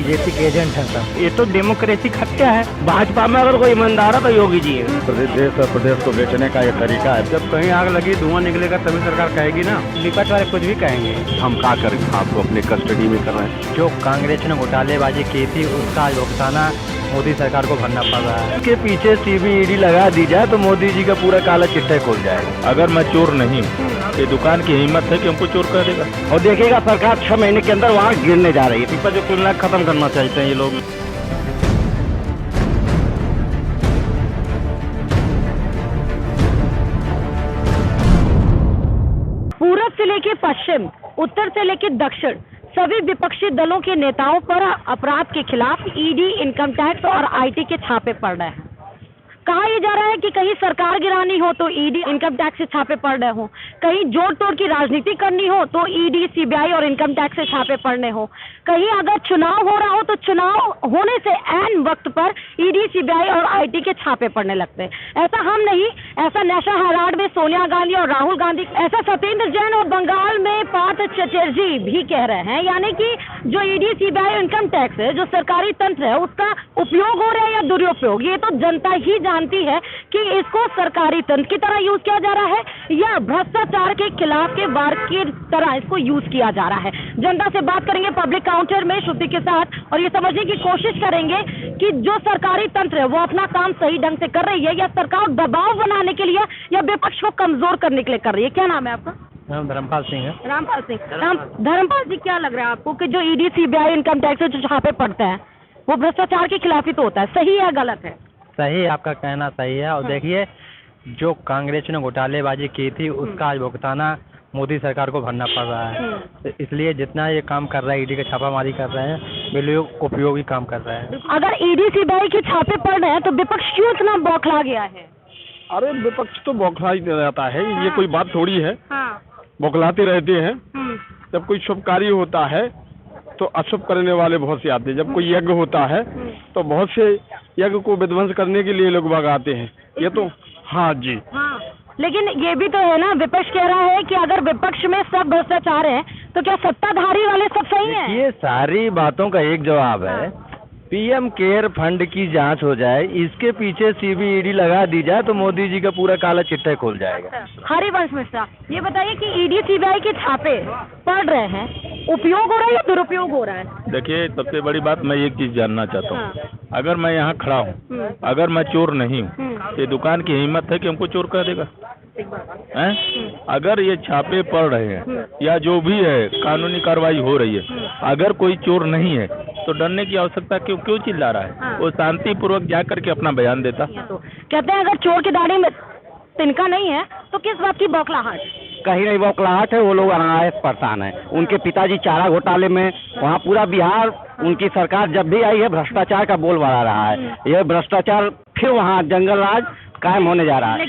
BJP के agent हैं सब। ये तो डेमोक्रेसी हत्या है। भाजपा में अगर कोई ईमानदार है तो योगी जी है। देश और प्रदेश को बेचने का ये तरीका है। जब कहीं आग लगी धुआं निकलेगा तभी सरकार कहेगी ना। विपक्ष वाले कुछ भी कहेंगे। हम क्या करें, आपको अपने कस्टडी में कर रहे हैं। जो कांग्रेस ने घोटालेबाजी की थी उसका भुगताना मोदी सरकार को भरना पड़ रहा है। इसके पीछे सीबीईडी लगा दी जाए तो मोदी जी का पूरा काला चिट्ठा खुल जाएगा। अगर मैं चोर नहीं हूँ, ये दुकान की हिम्मत है कि हमको चोर कर देगा। और देखिएगा सरकार 6 महीने के अंदर वहाँ गिरने जा रही है। विपक्ष जो तुलना खत्म करना चाहते हैं ये लोग। पूरब से लेकर पश्चिम, उत्तर से लेकर दक्षिण, सभी विपक्षी दलों के नेताओं पर अपराध के खिलाफ ईडी, इनकम टैक्स और आईटी के छापे पड़ रहे हैं। कहा यह जा रहा है कि कहीं सरकार गिरानी हो तो ईडी, इनकम टैक्स से छापे पड़ रहे हो, कहीं जोड़ तोड़ की राजनीति करनी हो तो ईडी, सीबीआई और इनकम टैक्स से छापे पड़ने हो, कहीं अगर चुनाव हो रहा हो तो चुनाव होने से ऐन वक्त पर ईडी, सीबीआई और आईटी के छापे पड़ने लगते हैं। ऐसा हम नहीं, ऐसा नेशनल हेराल्ड में सोनिया गांधी और राहुल गांधी, ऐसा सत्येंद्र जैन और बंगाल में पार्थ चटर्जी भी कह रहे हैं। यानी कि जो ईडी, सीबीआई और इनकम टैक्स है, जो सरकारी तंत्र है, उसका उपयोग हो रहा है या दुरुपयोग, ये तो जनता ही जानती है कि इसको सरकारी तंत्र की तरह यूज किया जा रहा है या भ्रष्टाचार के खिलाफ के वार की तरह इसको यूज किया जा रहा है। जनता से बात करेंगे पब्लिक काउंटर में श्रुति के साथ और ये समझने की कोशिश करेंगे कि जो सरकारी तंत्र है वो अपना काम सही ढंग से कर रही है या सरकार दबाव बनाने के लिए या विपक्ष को कमजोर करने के लिए कर रही है। क्या नाम है आपका? नाम धर्मपाल सिंह है। रामपाल सिंह। धर्मपाल जी, क्या लग रहा है आपको कि जो ईडी, सीबीआई, इनकम टैक्स जो छापे पड़ते हैं वो भ्रष्टाचार के खिलाफ ही तो होता है, सही है गलत है? सही, आपका कहना सही है। और देखिए, जो कांग्रेस ने घोटालेबाजी की थी उसका आज भुगताना मोदी सरकार को भरना पड़ रहा है। तो इसलिए जितना ये काम कर रहा है, ईडी का छापामारी कर रहे हैं, बिल्कुल उपयोगी काम कर रहे हैं। अगर ईडी, सीबीआई के छापे पड़ रहे हैं तो विपक्ष क्यों इतना बौखला गया है? अरे विपक्ष तो बौखला ही रहता है, ये कोई बात थोड़ी है। बौखलाते रहते हैं। जब कोई शुभ कार्य होता है तो अशुभ करने वाले बहुत से आते हैं। जब कोई यज्ञ होता है तो बहुत से यज्ञ को विध्वंस करने के लिए लोग भगाते हैं। ये तो हाँ जी। लेकिन ये भी तो है ना, विपक्ष कह रहा है कि अगर विपक्ष में सब भ्रष्टाचार है तो क्या सत्ताधारी वाले सब सही हैं? ये सारी बातों का एक जवाब है, पीएम केयर फंड की जांच हो जाए, इसके पीछे सीबीईडी लगा दी जाए तो मोदी जी का पूरा काला चिट्ठा खुल जाएगा। हरिवंश मिश्रा, ये बताइए कि ईडी, सीबीआई के छापे पड़ रहे हैं, उपयोग हो रहा है या दुरुपयोग हो रहा है? देखिए, सबसे बड़ी बात मैं एक चीज जानना चाहता हूँ। अगर मैं यहाँ खड़ा हूँ, अगर मैं चोर नहीं हूँ, ये दुकान की हिम्मत है कि हमको चोर कर देगा? अगर ये छापे पड़ रहे हैं या जो भी है कानूनी कार्रवाई हो रही है, अगर कोई चोर नहीं है तो डरने की आवश्यकता क्यों चिल्ला रहा है? वो शांतिपूर्वक जा करके अपना बयान देता। तो कहते हैं अगर चोर की दाढ़ी में तिनका नहीं है तो किस बात की बौखलाहट? कहीं नहीं बौखलाहट है, वो लोग अनायास परेशान है। उनके पिताजी चारा घोटाले में, वहाँ पूरा बिहार उनकी सरकार जब भी आई है भ्रष्टाचार का बोलबाला रहा है। यह भ्रष्टाचार फिर वहाँ जंगल राज कायम होने जा रहा है।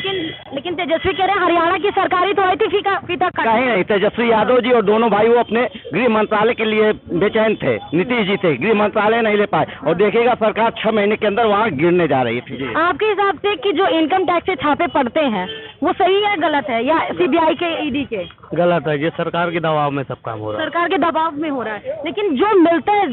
लेकिन तेजस्वी कह रहे हैं हरियाणा की सरकारी तो आई थी फीता कहीं नहीं। तेजस्वी यादव जी और दोनों भाई वो अपने गृह मंत्रालय के लिए बेचैन थे। नीतीश जी थे, गृह मंत्रालय नहीं ले पाए और देखिएगा सरकार 6 महीने के अंदर वहाँ गिरने जा रही है। आपके हिसाब से कि जो इनकम टैक्स से छापे पड़ते हैं वो सही है गलत है, या सीबीआई के, ईडी के? गलत है, ये सरकार के दबाव में सब काम हो रहा है। सरकार के दबाव में हो रहा है। लेकिन जो मिलता है,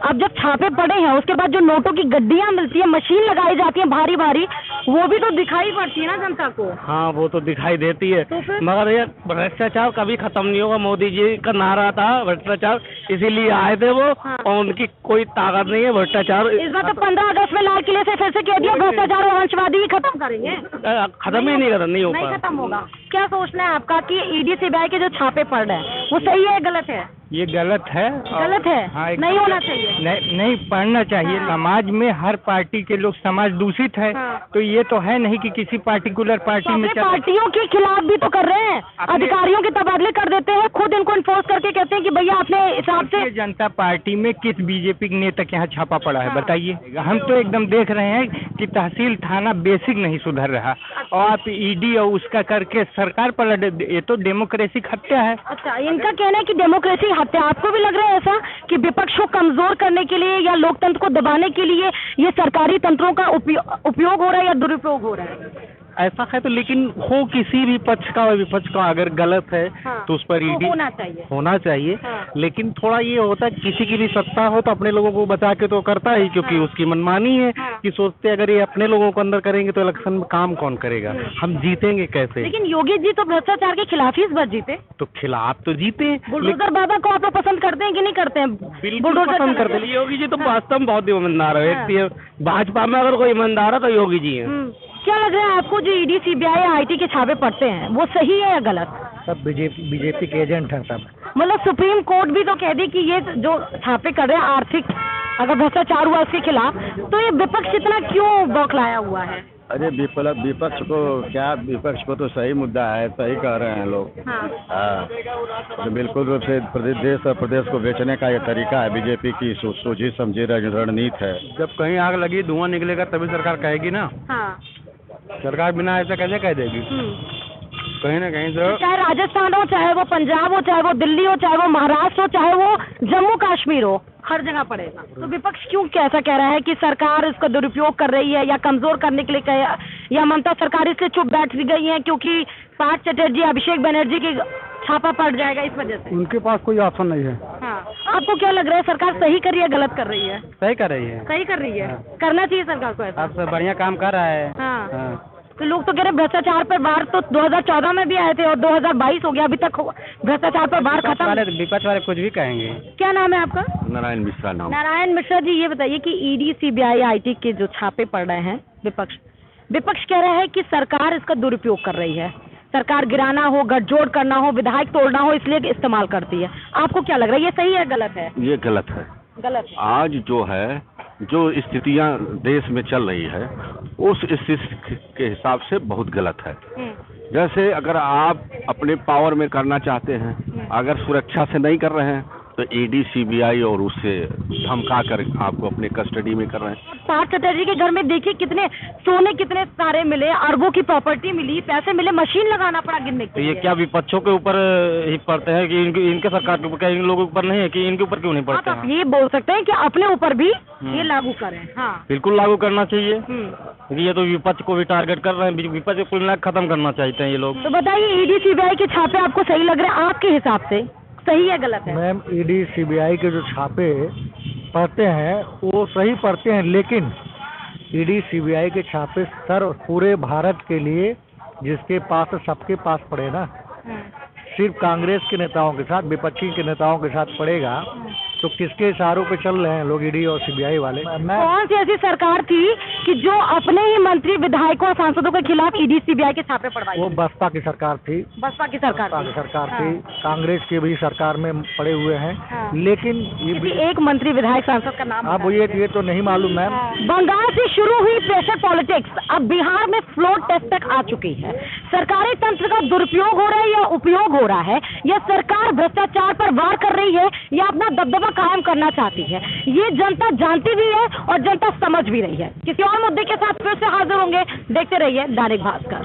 अब जब छापे पड़े हैं उसके बाद जो नोटों की गड्डियां मिलती है, मशीन लगाई जाती है भारी भारी, वो भी तो दिखाई पड़ती है ना जनता को। हाँ, वो तो दिखाई देती है, मगर ये भ्रष्टाचार कभी खत्म नहीं होगा। मोदी जी का नारा था भ्रष्टाचार, इसीलिए आए थे वो। और उनकी कोई ताकत नहीं है भ्रष्टाचार। इस बार तो 15 अगस्त में लाल किले से फिर से कह दिया भ्रष्टाचार और वंशवादी ही खत्म करेंगे। खत्म ही नहीं खत्म होगा। क्या सोचना है आपका कि ईडी, सीबीआई के जो छापे पड़ रहे हैं वो सही है गलत है? ये गलत है। गलत है? हाँ, नहीं होना चाहिए। नहीं पढ़ना चाहिए। समाज में हर पार्टी के लोग समाज दूषित है। तो ये तो है नहीं कि किसी पार्टिकुलर पार्टी में पार्टियों के खिलाफ भी तो कर रहे हैं, अधिकारियों के तबादले कर देते हैं, खुद इनको इन्फोर्स करके कहते हैं कि भैया अपने हिसाब से। जनता पार्टी में किस बीजेपी के नेता के यहाँ छापा पड़ा है बताइए? हम तो एकदम देख रहे हैं कि तहसील थाना बेसिक नहीं सुधर रहा और आप ईडी और उसका करके सरकार पर, ये तो डेमोक्रेसी हत्या है। अच्छा, इनका कहना है कि डेमोक्रेसी हत्या। आपको भी लग रहा है ऐसा कि विपक्ष को कमजोर करने के लिए या लोकतंत्र को दबाने के लिए ये सरकारी तंत्रों का उपयोग हो रहा है या दुरुपयोग हो रहा है? ऐसा है तो, लेकिन हो किसी भी पक्ष का विपक्ष का अगर गलत है हाँ, तो उस पर ईडी होना चाहिए। हाँ। लेकिन थोड़ा ये होता है किसी की भी सत्ता हो तो अपने लोगों को बचा के तो करता ही, क्योंकि हाँ। उसकी मनमानी है हाँ। कि सोचते अगर ये अपने लोगों को अंदर करेंगे तो इलेक्शन में काम कौन करेगा, हम जीतेंगे कैसे। लेकिन योगी जी तो भ्रष्टाचार के खिलाफ ही इस बार जीते। तो खिलाफ तो जीते, बुलडोजर बाबा को आप लोग पसंद करते हैं कि नहीं करते हैं? बिल्कुल पसंद करते हैं। योगी जी तो वास्तव में बहुत ईमानदार है व्यक्ति है। भाजपा में अगर कोई ईमानदार है तो योगी जी है। क्या लग रहा है आपको जो ईडी सीबीआई आईटी के छापे पड़ते हैं वो सही है या गलत? सब बीजेपी के एजेंट हैं सब। मतलब सुप्रीम कोर्ट भी तो कह दी कि ये जो छापे कर रहे हैं आर्थिक अगर भ्रष्टाचार हुआ उसके खिलाफ, तो ये विपक्ष इतना क्यों बौखलाया हुआ है? अरे विपक्ष को क्या, विपक्ष को तो सही मुद्दा है, सही कह रहे हैं लोग। हाँ, तो बिल्कुल रूप से देश और प्रदेश को बेचने का ये तरीका है, बीजेपी की सोची समझी रणनीति है। जब कहीं आग लगी धुआं निकलेगा तभी सरकार कहेगी ना। हाँ। सरकार बिना ऐसा कैसे कह देगी? कहीं ना कहीं तो चाहे राजस्थान हो, चाहे वो पंजाब हो, चाहे वो दिल्ली हो, चाहे वो महाराष्ट्र हो, चाहे वो जम्मू कश्मीर हो, हर जगह पड़ेगा। तो विपक्ष क्यों कैसा कह रहा है कि सरकार इसका दुरुपयोग कर रही है या कमजोर करने के लिए या ममता सरकार इसलिए चुप बैठ गई है क्योंकि पार्थ चटर्जी, अभिषेक बनर्जी की छापा पड़ जाएगा इस वजह से? उनके पास कोई ऑप्शन नहीं है। हाँ। आपको क्या लग रहा है सरकार सही कर रही है गलत कर रही है? सही कर रही है। सही कर रही है। करना चाहिए सरकार को ऐसा। अब बढ़िया काम कर रहा है। हाँ। तो लोग तो कह रहे भ्रष्टाचार पर बाहर तो 2014 में भी आए थे और 2022 हो गया, अभी तक भ्रष्टाचार पर बाहर खत्म। विपक्ष वाले कुछ भी कहेंगे। क्या नाम है आपका? नारायण मिश्रा नाम। नारायण मिश्रा जी, ये बताइए कि ईडी सीबीआई आईटी के जो छापे पड़ रहे हैं, विपक्ष कह रहा है कि सरकार इसका दुरुपयोग कर रही है, सरकार गिराना हो, गठजोड़ करना हो, विधायक तोड़ना हो, इसलिए इस्तेमाल करती है। आपको क्या लग रहा है, ये सही है गलत है? ये गलत है। गलत है। आज जो है, जो स्थितियां देश में चल रही है उस स्थिति के हिसाब से बहुत गलत है। जैसे अगर आप अपने पावर में करना चाहते हैं, अगर सुरक्षा से नहीं कर रहे हैं तो ईडी सीबीआई और उससे धमका कर आपको अपने कस्टडी में कर रहे हैं। पार्थ चटर्जी के घर में देखिए कितने सोने कितने सारे मिले, अरबों की प्रॉपर्टी मिली, पैसे मिले, मशीन लगाना पड़ा गिनने के लिए। ये क्या विपक्षों के ऊपर ही पड़ते हैं कि इनके सरकार के ऊपर, क्या इन लोगों के ऊपर नहीं है कि इनके ऊपर क्यों नहीं पड़ते आप ये बोल सकते हैं कि अपने ऊपर भी ये लागू करें। हाँ, बिल्कुल लागू करना चाहिए। ये तो विपक्ष को भी टारगेट कर रहे हैं, विपक्ष को कुल खत्म करना चाहते हैं ये लोग। तो बताइए ईडी सीबीआई के छापे आपको सही लग रहे हैं आपके हिसाब से, सही है गलत है? मैम, ईडी सीबीआई के जो छापे पड़ते हैं वो सही पड़ते हैं, लेकिन ईडी सीबीआई के छापे सर पूरे भारत के लिए जिसके पास सबके पास पड़े ना, सिर्फ कांग्रेस के नेताओं के साथ, विपक्षी के नेताओं के साथ पड़ेगा तो किसके इशारों पे चल रहे हैं लोग ईडी और सीबीआई वाले? कौन सी ऐसी सरकार थी कि जो अपने ही मंत्री, विधायकों और सांसदों के खिलाफ ईडी सीबीआई के छापे पड़वाई? वो बसपा की सरकार थी। बसपा की सरकार थी। कांग्रेस की भी सरकार में पड़े हुए हैं। लेकिन किसी एक मंत्री, विधायक, सांसद का नाम अब ये तो नहीं मालूम मैम। बंगाल से शुरू हुई प्रेशर पॉलिटिक्स अब बिहार में फ्लोर टेस्ट तक आ चुकी है। सरकारी तंत्र का दुरुपयोग हो रहा है या उपयोग हो रहा है, या सरकार भ्रष्टाचार पर वार कर रही है या अपना दबदबा कायम करना चाहती है, ये जनता जानती भी है और जनता समझ भी रही है। किसी और मुद्दे के साथ फिर से हाजिर होंगे, देखते रहिए दैनिक भास्कर।